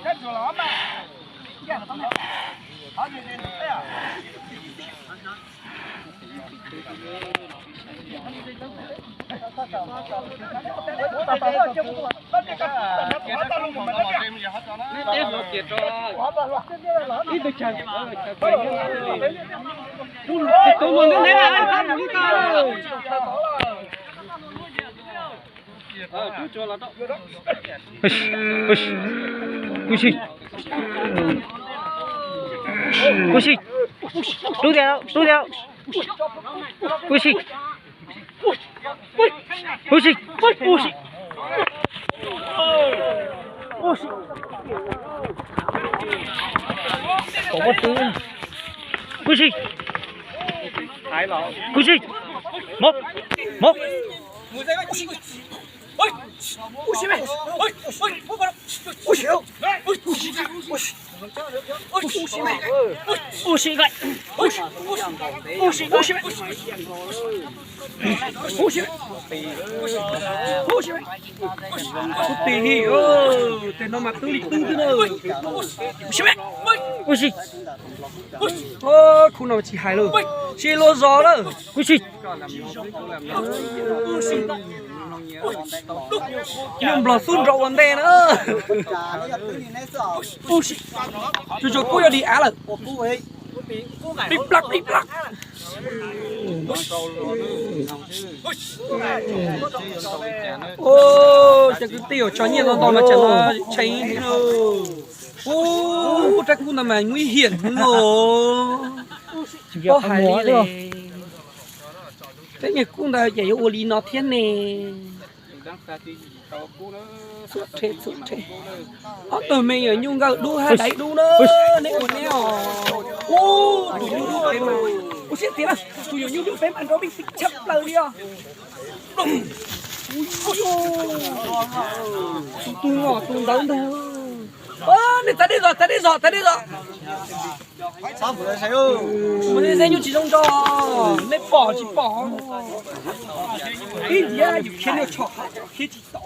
cái chỗ đó mà cái nó này họ gì thế à Pushi, đu theo, Pushi, Pushi, Pushi, có một thứ, Pushi, Pushi, một, ôi ôi mẹ ôi ôi ôi ôi Pushi vậy, tì thế nó mà tư thế nào Pushi, khu nào chỉ hài luôn chỉ lô gió đó Pushi, nhưng mà phun rậu vấn đề nữa chú chú cô đi á là đi plak ô chắc cứ tiêu cho nhiên nó to mà chẳng nó cháy thế đâu ô chắc cũng là mà nguy hiểm rồi có hài lý rồi thế nhỉ cũng là giải ô lý nó thiên nè suốt thế từ mình ở nhung gạo đu hai đáy đu nữa này ổn nè ô tụi nhung đu phém mà ô xịt tiền à tụi nhung đu phém ăn có bị chấp lời đi à tụi ngỏ tụi đau đâu này ta đi rồi sao vừa thấy không mình thấy như chỉ trong trò nên bỏ chỉ bỏ cái gì à nhiều khi nó chọc khi chỉ tỏ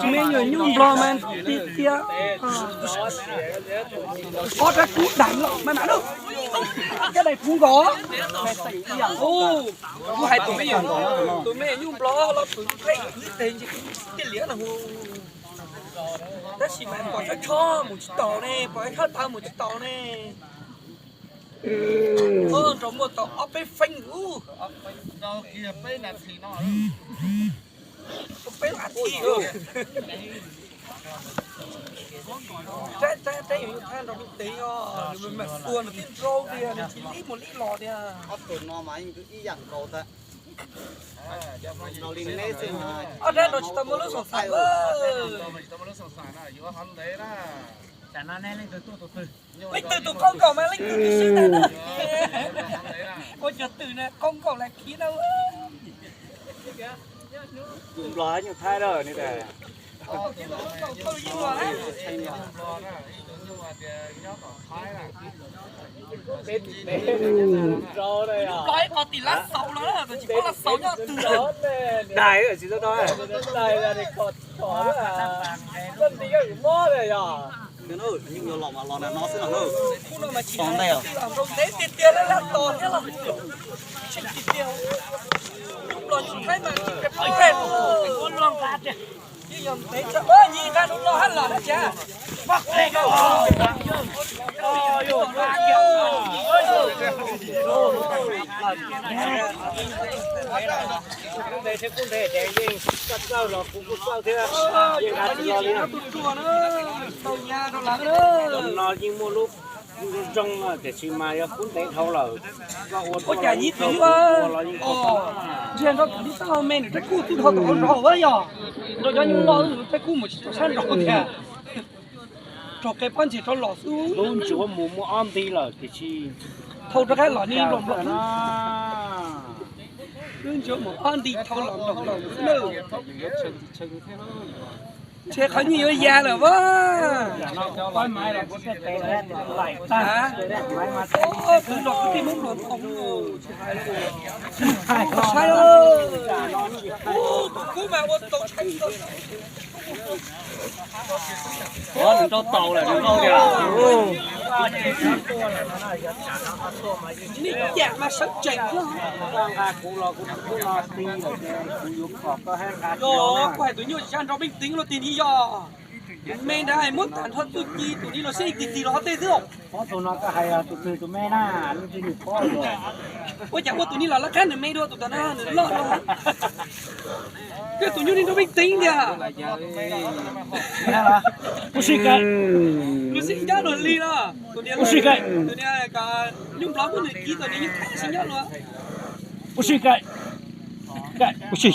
mình nhớ nhung lo mà đi kia có cái cú đánh lắm mà đâu cái này cũng có ô hai tụi mình nhung lo tụi cái tiền cái lĩa là đó chỉ mà bỏ cho một chiếc tàu này bỏ cho tao một chiếc tàu này trong một tàu ốp bên phanh tàu kia bên là thì nó bên là thì trái những than nó bị tí mình mà tuôn nó tin rô đi nó chỉ lít một lít lò đi ốp tuần nó mà anh cứ ý dạng cầu ta nó lên lên xem ở đây nó chỉ tao mới lúc sòng sài chả nó nên lên từ từ con cậu mà lên từ cái gì này nữa ôi trời từ này con cậu là khí đâu dùng lò nhiều thay rồi này này nói có tỷ lệ xấu đó là chỉ có là xấu nhau từ đó đài ở chỉ đó đây là để cột là dân tí cái mò này à cái nó nhưng nhiều lò mà lò này nó sẽ là nó khu nào mà chỉ còn đây à làm rồng đấy tiền tiền là to thế là chỉ tiền lúc đó những cái mà chỉ cái phải con long cá chứ như nhom đấy chứ nhìn ra nó hết là đó cha bắt đây đâu đây thế cũng để gì cắt rau rồi cũng rau thế gì là gì nó tụt chùa nữa tàu nhà nó lắng nữa nó như một lúc trong để xí mai cũng để thâu lờ có chả nhít thứ quá riêng nó đi sao men cái cu tụt họ còn rau vậy à rồi cho những lo cái cu một chút san rau thì cho cái pan chỉ cho lò xuống luôn chúa mua om đi là thì chi thâu cho cái lò ni lồng lồng luôn chúa một ăn đi thâu lồng nữa xe khởi nhiều da rồi quá hả cứ lọt cái muốn lọt không sai ơi cú mà ô tô chạy tôi Đó, đừng cho tàu này, đừng cho kìa. nít dạ mà sắp chạy lắm rồi quay tụi nhau sang cho bình tĩnh lo tiền đi do mình đã hay muốn tàn hơn tụi chi tụi đi nó sẽ tí nó tê không có tụi nó có hay tụi tụi mẹ na nó chỉ được có rồi ôi chẳng có tụi đi là khăn được mấy đứa tụi nó lo đâu cái tụi nhau đi nó bình tĩnh kìa不是个， nó sinh nhá rồi ly đó tụi đi cả nhung lắm cái kỹ tụi đi những cái sinh nhá luôn 不是个，个不是，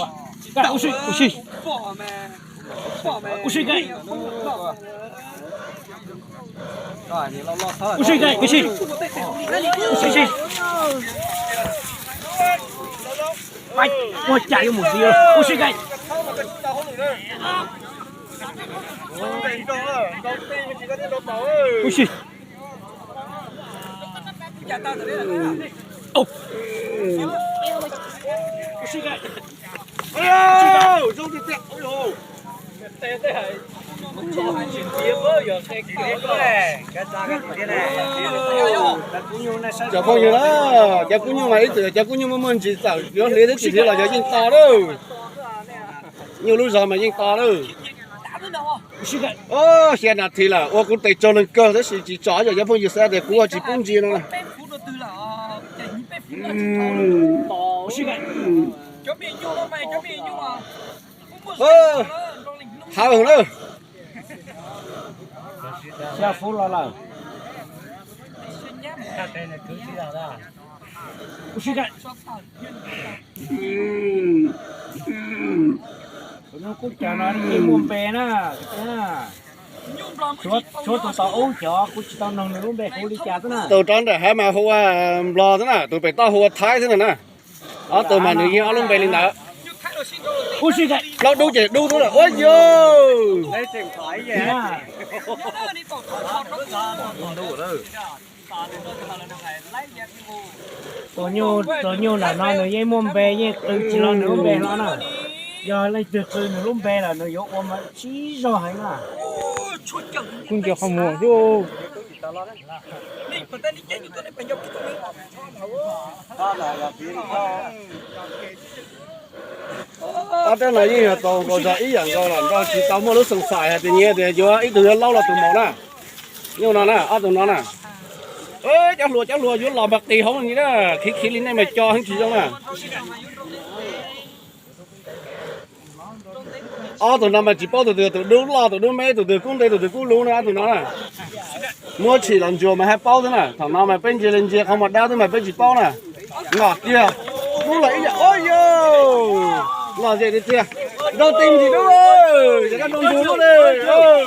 个不是不是， bỏ mà不是个， Rồi, thì lo thôi. 不是个，不是，不是是。哎，我家有母鸡了，不是个。不是。哦。不是个。哎呦，兄弟这，哎呦。chả có nhiều đó, chả có nhiều mà ít tuổi, chả có nhiều mà mình chỉ tạo, nó lấy đến chỉ là chả nhìn to đâu, nhiều lúc giờ mà nhìn to đâu, xe nào thì là, cũng tại cho nên cơ, thế chỉ chó giờ phong chỉ xe để cua chỉ bung gì nữa này, hào hứng đâu. Xe phú là. Bố cái. Nó cũng chả nói đi mua bè na. Số tụi tao uống chó, cũng chỉ tao nâng nó uống bè cũng đi chả thế nào. Tụi tròn để hai mà hoa lo thế nào, tụi phải to hoa thái thế nào nè. Đó tụi mà người kia luôn bè lên đó. Bố cái. Nó đu chỉ đu thôi là, ôi yo. Đấy, chừng khỏi vậy. Tôi nhiều là nó người mua bè như tự chỉ lo nó uống bè nó nè. Giờ lấy từ từ nó uống bè là nó yếu ôm mà chỉ rồi hay là. Cũng chưa không mua chứ. Ở trên này như là tàu có giờ ý dạng rồi là do chỉ tàu mua lúc sừng sải thì nhẹ thì giờ ít từ lâu là tụi mỏ nè, nhưng nó nè, ở tụi nó nè, ơi cháu lùa dưới lò bạc tì không như đó, khí lên này mày cho hắn chỉ trong nè, ở tụi nó mà chỉ bao tụi đứa lo tụi đứa mấy tụi cũng đây tụi cũng luôn nè tụi nó nè, mua chỉ làm chùa mà hai bao thế nè, thằng nào mà bên kia lên kia không mà đau thế mà bên chỉ bao nè, ngọt kia, muốn lấy vậy, ôi yo. Lo gì đi kia, đâu tìm gì đâu ơi, cái con chú luôn đây, ôi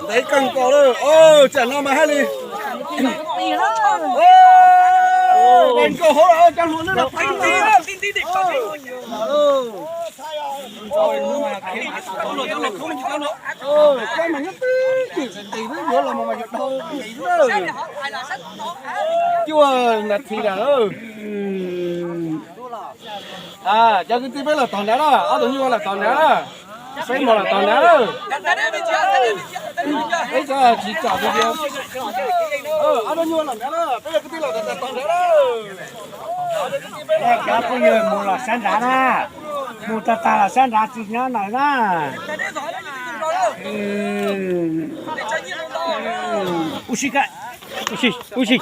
đấy cần có đâu, ôi chẳng nào mà hay đi, bên cô hỗ trợ trong luôn nữa, tin đi, cái mà nhấp tí với bữa là mà nhặt thôi chưa là thì là cho cái tí với là toàn đá đó ở tụi như là toàn đá đó xây một là toàn đá đó đấy cho chỉ chọn cái điều ở đâu như là đá đó bây giờ cái tí là toàn đá đó Cả có người mua là sáng đá na. Mua ta là sáng đá chỉ nhớ này na. Ushi cái. Ushi.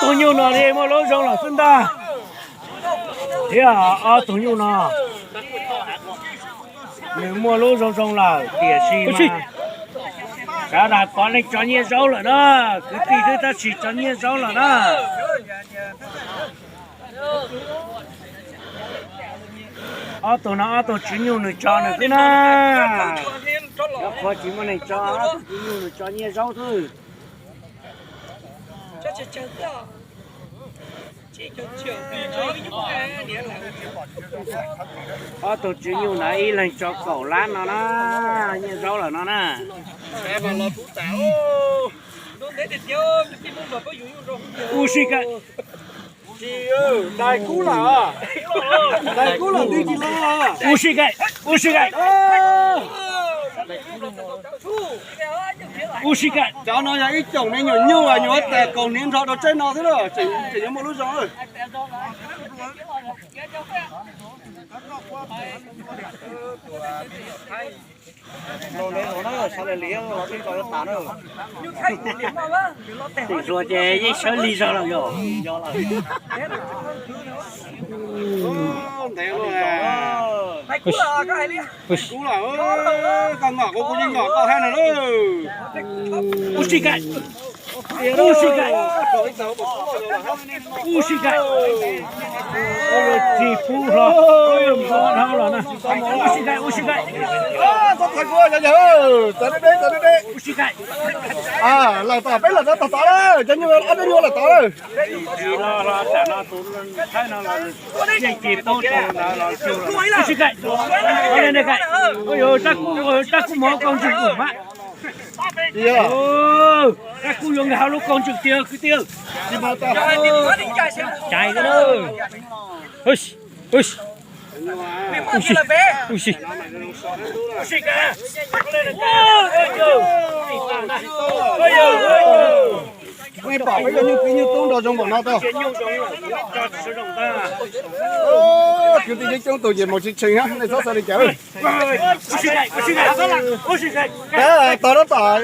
Tôi nhiều nó đi mà lối rong là phân ta. Thế tôi nhiều nó. Nếu mua lối rong là địa xì mà. Cả là con này cho nhiều rau rồi đó. Cứ tí thứ ta chỉ cho nhiều rau rồi đó. Tụi nó chỉ nhiều người cho nữa thế na. Có chỉ một này cho, chỉ nhiều người cho nhiều rau thôi. tổ chức nhiều này lên cho cậu lát nó như rau là nó nè Mẹ mà lo cú tảo. u xì cái Chị ơi, đại cú là. Đại cú là đi chị lo. u xì cái u xì cái Cháu nói là ít chồng nên nhỏ nhu à nhỏ tè còn niên thọ đó trên nó thế rồi. Chỉ có một lúc rồi. Nó lấy nó sao lại liếng nó đi coi nó tán rồi. thì rồi chế với xử lý sao làm rồi Thế luôn à. Cú là cái này đi. Cú là con ngỏ cô nhìn ngỏ con hay là nó. u xì cái u xì cái u xì cái chỉ phụ rồi không đâu là nè u xì cái Con thằng cô nhà nhớ. Tới đây. u xì cái À, là tao biết là nó tao đó. Cho như ăn nó là tao đó. chỉ là trả nó tốn thấy nó là dây chìm tốt là kêu là u xì cái lên đây cái ôi ơi ta cũng mỏ con chừng của má Gì à? ta cũng dùng hào lúc con chừng tiêu cứ tiêu Gì mà tao. chạy cái đó ui ui ui ui ui cả Mày bảo bây giờ như tông đồ trong bọn nó tao. Cứ tí trong tụi gì một chiếc trình á, này sao đi chở. Thế tao nó tỏ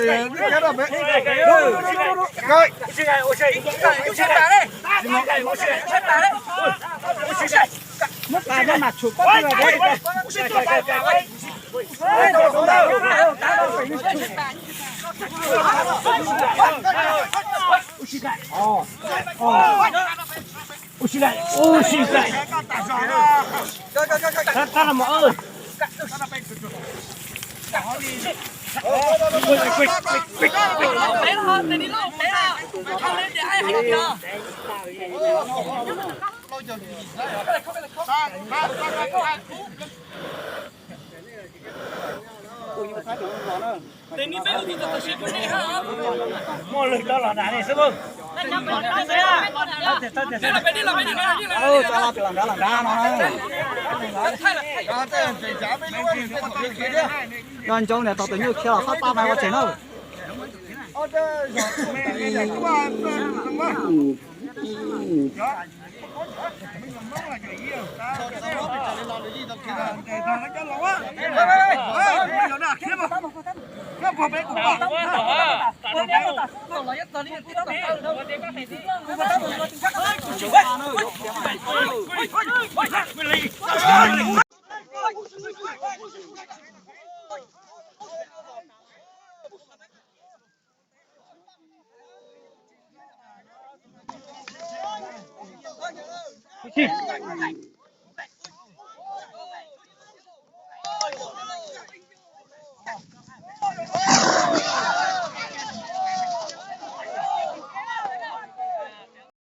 cái đó bé. Coi. Nó mặt chụp có rồi đấy. Ta là mỡ ơi. Mua lực đó là đá này xem không? Con trâu này tao tự nhiên kêu là phát ba mày qua chén đâu.